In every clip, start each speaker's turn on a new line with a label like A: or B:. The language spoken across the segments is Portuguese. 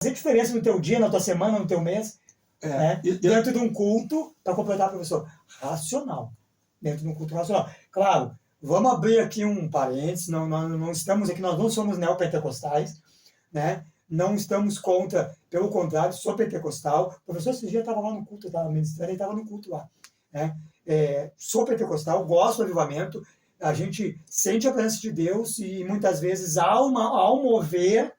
A: fazer diferença no teu dia, na tua semana, no teu mês, né? Dentro de um culto, para completar, professor, racional. Dentro de um culto racional. Claro, vamos abrir aqui um parênteses, não estamos aqui, nós não somos neopentecostais, né? Não estamos contra, pelo contrário, sou pentecostal. O professor esse dia estava lá no culto, estava ministrando, ele estava no culto lá, né? Sou pentecostal, gosto do avivamento, a gente sente a presença de Deus e muitas vezes há um mover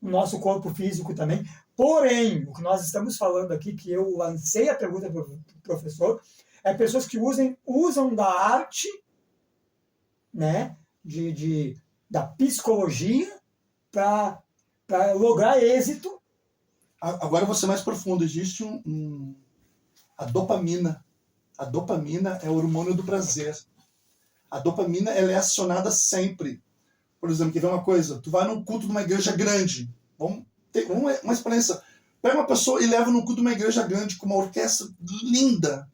A: no nosso corpo físico também. Porém, o que nós estamos falando aqui, que eu lancei a pergunta para o professor, é pessoas que usam da arte, né, da psicologia para lograr êxito.
B: Agora eu vou ser mais profundo. Existe a dopamina. A dopamina é o hormônio do prazer. A dopamina ela é acionada sempre. Por exemplo, quer ver uma coisa? Tu vai num culto de uma igreja grande. Vamos ter uma experiência. Pega uma pessoa e leva num culto de uma igreja grande com uma orquestra linda.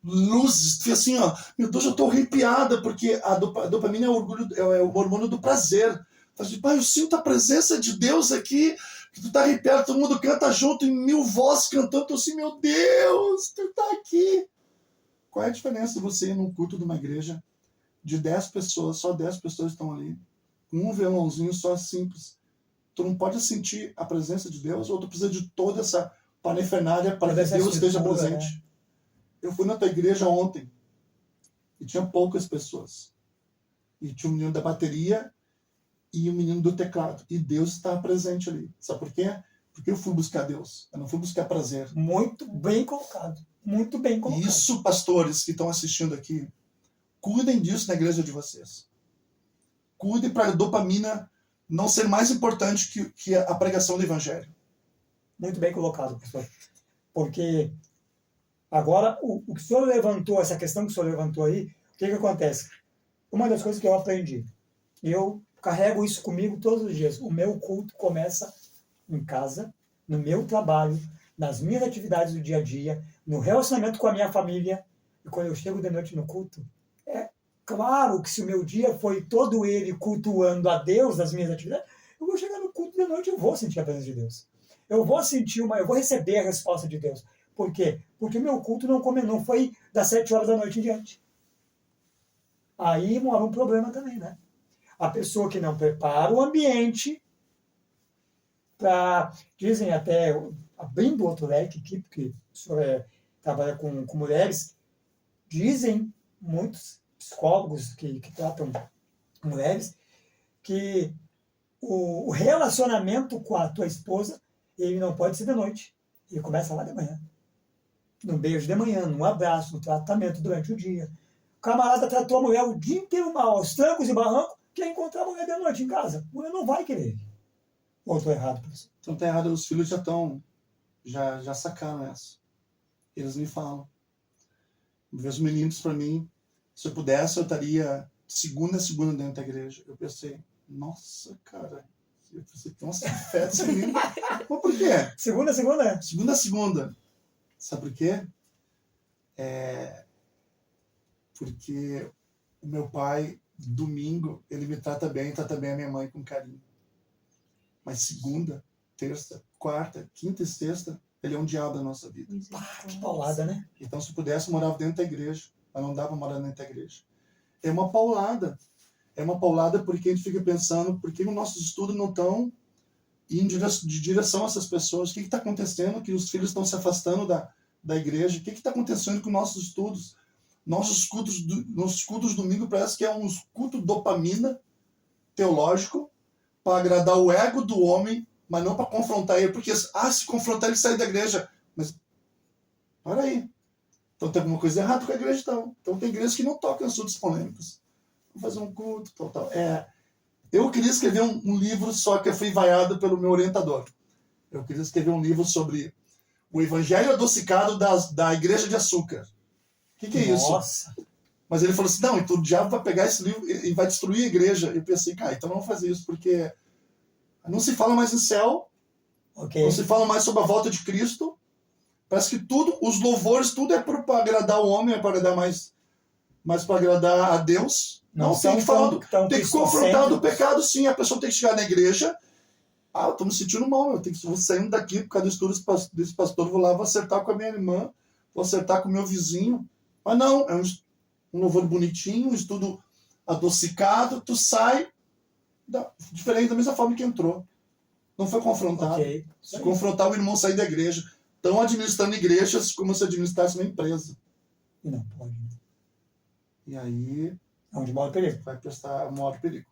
B: Luzes. Tu fica assim, ó. Meu Deus, eu tô arrepiada porque a dopamina é o hormônio do prazer. Tu fala, pai, eu sinto a presença de Deus aqui. Que tu tá arrepiado, todo mundo canta junto em 1000 vozes cantando. Tu assim, meu Deus, tu tá aqui. Qual é a diferença de você ir num culto de uma igreja de 10 pessoas, só 10 pessoas estão ali, com um violãozinho só simples? Tu não pode sentir a presença de Deus, ou tu precisa de toda essa parafernália para que Deus esteja presente? Né? Eu fui na tua igreja ontem e tinha poucas pessoas. E tinha um menino da bateria e um menino do teclado. E Deus estava presente ali. Sabe por quê? Porque eu fui buscar Deus. Eu não fui buscar prazer.
A: Muito bem colocado. Muito bem colocado.
B: Isso, pastores que estão assistindo aqui, cuidem disso na igreja de vocês. Cuidem para a dopamina não ser mais importante que a pregação do evangelho.
A: Muito bem colocado, professor. Porque agora, o que o senhor levantou, essa questão que o senhor levantou aí, o que acontece? Uma das coisas que eu aprendi, eu carrego isso comigo todos os dias. O meu culto começa em casa, no meu trabalho, nas minhas atividades do dia a dia, no relacionamento com a minha família. E quando eu chego de noite no culto, é claro que se o meu dia foi todo ele cultuando a Deus nas minhas atividades, eu vou chegar no culto de noite e eu vou sentir a presença de Deus. Eu vou receber a resposta de Deus. Por quê? Porque o meu culto não foi das 7 horas da noite em diante. Aí mora um problema também, né? A pessoa que não prepara o ambiente para, dizem até, abrindo outro leque aqui, porque o senhor trabalha com mulheres, dizem muitos psicólogos que tratam mulheres que o relacionamento com a tua esposa, ele não pode ser de noite. Ele começa lá de manhã. No beijo de manhã, no abraço, no tratamento durante o dia. O camarada tratou a mulher o dia inteiro mal, aos trancos e barrancos, quer encontrar a mulher de noite em casa. A mulher não vai querer. Ou estou errado, professor?
B: Então tá errado, os filhos já sacaram essa. Eles me falam. Os meninos para mim, se eu pudesse, eu estaria segunda a segunda dentro da igreja. Eu pensei, nossa, cara, eu pensei, nossa, que fé desse menino. Mas por quê?
A: Segunda a segunda?
B: Segunda a segunda. Sabe por quê? Porque o meu pai, domingo, ele me trata bem a minha mãe com carinho. Mas segunda, terça, quarta, quinta e sexta, ele é um diabo da nossa vida.
A: Que paulada, né?
B: Então, se pudesse, eu morava dentro da igreja. Mas não dá para morar dentro da igreja. É uma paulada. É uma paulada porque a gente fica pensando por que os nossos estudos não estão indo de direção a essas pessoas. O que está acontecendo? Que os filhos estão se afastando da igreja. O que está acontecendo com nossos estudos? Nossos cultos domingo parece que é um culto dopamina teológico para agradar o ego do homem, mas não para confrontar ele. Porque, se confrontar ele sai da igreja. Mas, olha aí. Então tem alguma coisa errada com a igreja, então. Então tem igrejas que não tocam assuntos polêmicos. Vamos fazer um culto, tal. Eu queria escrever um livro, só que eu fui vaiado pelo meu orientador. Eu queria escrever um livro sobre o evangelho adocicado da igreja de açúcar. O que é isso?
A: Nossa!
B: Mas ele falou assim, não, então o diabo vai pegar esse livro e vai destruir a igreja. Eu pensei, então não vamos fazer isso, porque não se fala mais em céu, não se fala mais sobre a volta de Cristo. Parece que tudo, os louvores, tudo é para agradar o homem, é para agradar mais para agradar a Deus. Não tem que falar, tem que confrontar do pecado, sim. A pessoa tem que chegar na igreja eu tô me sentindo mal, vou saindo daqui por causa do estudo desse pastor, vou lá, vou acertar com a minha irmã, vou acertar com o meu vizinho. Mas não, é um louvor bonitinho, um estudo adocicado, tu sai diferente da mesma forma que entrou. Não foi confrontado.
A: Okay.
B: Se confrontar o irmão sair da igreja. Estão administrando igrejas como se administrasse uma empresa.
A: E não pode. Né?
B: E aí...
A: É onde mora o perigo.
B: Vai prestar maior perigo.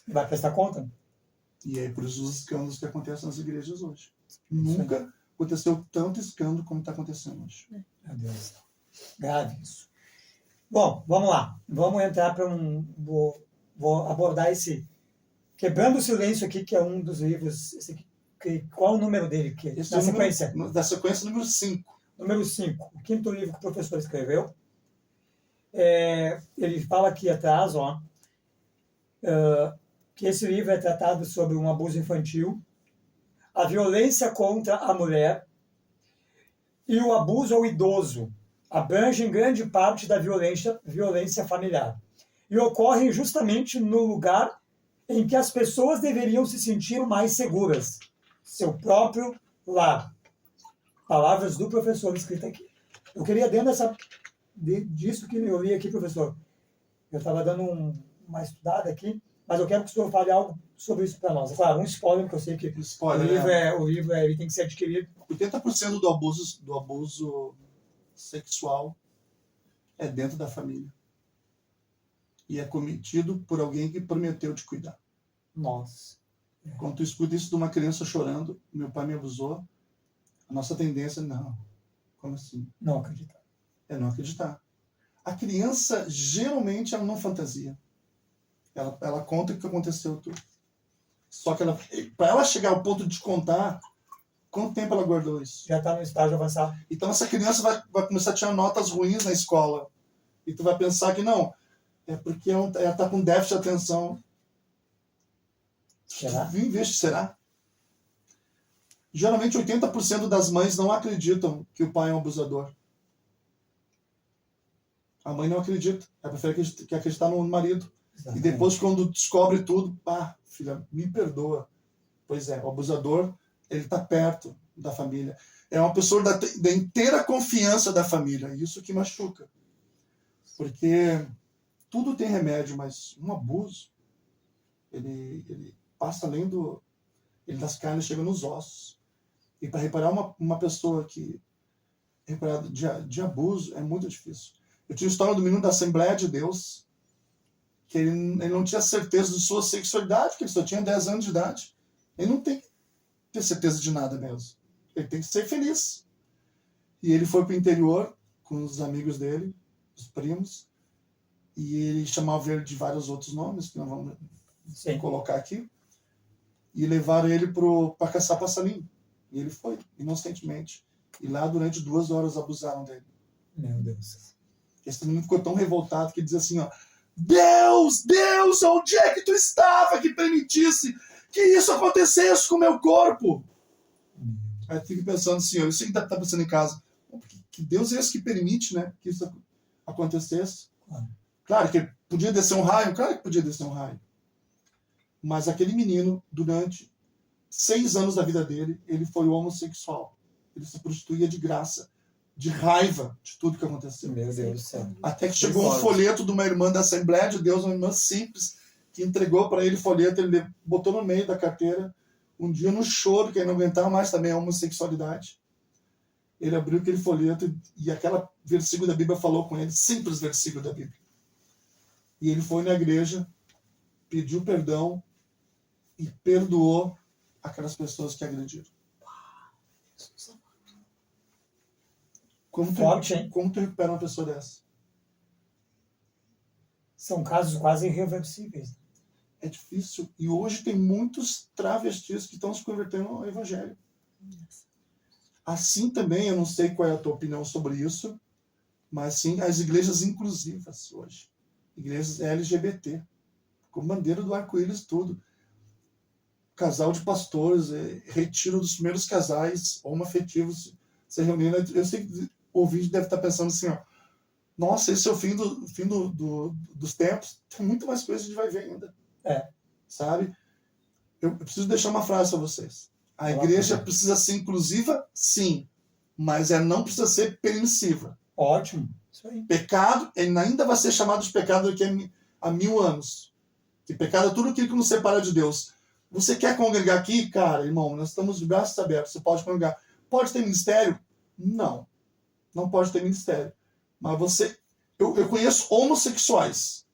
A: E vai prestar conta.
B: E é por isso os escândalos que acontecem nas igrejas hoje. Nunca aconteceu tanto escândalo como está acontecendo hoje.
A: Meu Deus do céu. Grave isso. Bom, vamos lá. Vamos entrar para Vou abordar esse... Quebrando o Silêncio aqui, que é um dos livros... Esse aqui, qual o número dele?
B: Esse é sequência? Da sequência número 5.
A: Número 5. O 5º livro que o professor escreveu. Ele fala aqui atrás, que esse livro é tratado sobre um abuso infantil, a violência contra a mulher e o abuso ao idoso abrangem grande parte da violência familiar e ocorrem justamente no lugar em que as pessoas deveriam se sentir mais seguras, seu próprio lar. Palavras do professor escritas aqui. Eu queria, dentro disso que eu li aqui, professor, eu estava dando uma estudada aqui, mas eu quero que o senhor fale algo sobre isso para nós. É claro, um spoiler, porque eu sei que o livro ele tem que ser adquirido.
B: 80% do abuso sexual é dentro da família. E é cometido por alguém que prometeu te cuidar.
A: Nossa.
B: Quando tu escuta isso de uma criança chorando, meu pai me abusou, a nossa tendência é, não. Como assim?
A: Não acreditar.
B: É não acreditar. A criança, geralmente, ela não fantasia. Ela conta o que aconteceu tudo. Só que para ela chegar ao ponto de contar, quanto tempo ela guardou isso?
A: Já está no estágio avançado.
B: Então essa criança vai começar a tirar notas ruins na escola. E tu vai pensar que não, é porque ela está com déficit de atenção.
A: Será?
B: Será? Geralmente 80% das mães não acreditam que o pai é um abusador. A mãe não acredita. Ela prefere acreditar no marido. Exatamente. E depois, quando descobre tudo, filha, me perdoa. Pois é, o abusador, ele está perto da família. É uma pessoa da inteira confiança da família. Isso que machuca. Porque tudo tem remédio, mas um abuso, ele passa além das carnes, chega nos ossos. E para reparar uma pessoa que reparada de abuso é muito difícil. Eu tinha a história do menino da Assembleia de Deus, que ele não tinha certeza de sua sexualidade, porque ele só tinha 10 anos de idade. Ele não tem que ter certeza de nada mesmo. Ele tem que ser feliz. E ele foi para o interior com os amigos dele, os primos, e ele chamava ele de vários outros nomes, que nós vamos colocar aqui, e levaram ele para caçar passarinho. E ele foi, inocentemente. E lá, durante 2 horas, abusaram dele.
A: Meu Deus.
B: Esse menino ficou tão revoltado que ele dizia assim, Deus, onde é que tu estava que permitisse que isso acontecesse com o meu corpo? Aí eu fico pensando assim, eu sei que está pensando em casa, que Deus é esse que permite, né, que isso acontecesse? Claro que podia descer um raio, claro que podia descer um raio. Mas aquele menino, durante 6 anos da vida dele, ele foi homossexual. Ele se prostituía de graça, de raiva de tudo que aconteceu.
A: Meu Deus do céu.
B: Até que chegou um folheto de uma irmã da Assembleia de Deus, uma irmã simples, que entregou para ele o folheto, ele botou no meio da carteira, um dia no choro, que ele não aguentava mais também a homossexualidade. Ele abriu aquele folheto e aquele versículo da Bíblia falou com ele, simples versículo da Bíblia. E ele foi na igreja, pediu perdão e perdoou aquelas pessoas que agrediram. Como tu recupera uma pessoa dessa?
A: São casos quase irreversíveis.
B: É difícil. E hoje tem muitos travestis que estão se convertendo ao evangelho. Assim também, eu não sei qual é a tua opinião sobre isso, mas sim as igrejas inclusivas hoje. Igrejas LGBT, com bandeira do arco-íris, tudo. Casal de pastores, retiro dos primeiros casais homoafetivos se reunindo. Eu sei que o ouvinte deve estar pensando assim, nossa, esse é o fim dos tempos. Tem muito mais coisa que a gente vai ver ainda. Sabe? eu preciso deixar uma frase para vocês. A igreja precisa ser inclusiva, sim, mas ela não precisa ser permissiva.
A: Ótimo. Isso aí.
B: Pecado, ele ainda vai ser chamado de pecado daqui a 1000 anos. Que pecado é tudo aquilo que nos separa de Deus. Você quer congregar aqui? Cara, irmão, nós estamos de braços abertos. Você pode congregar. Pode ter ministério? Não. Não pode ter ministério. Mas você... Eu conheço homossexuais.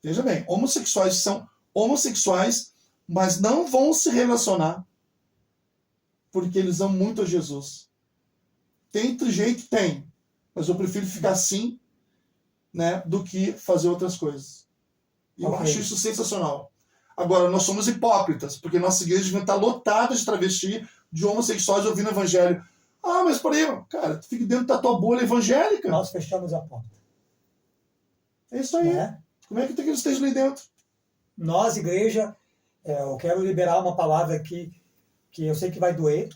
B: Veja bem, homossexuais são homossexuais, mas não vão se relacionar porque eles amam muito a Jesus. Tem jeito? Tem. Mas eu prefiro ficar assim, né, do que fazer outras coisas. E eu acho isso sensacional. Agora, nós somos hipócritas, porque nossa igreja devia estar lotada de travesti, de homossexuais ouvindo o evangelho. Ah, mas por aí, cara, tu fica dentro da tua bolha evangélica.
A: Nós fechamos a porta.
B: É isso aí. Como é que tu quer que esteja ali dentro?
A: Nós, igreja, eu quero liberar uma palavra aqui, que eu sei que vai doer,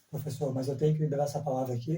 A: professor, mas eu tenho que liberar essa palavra aqui.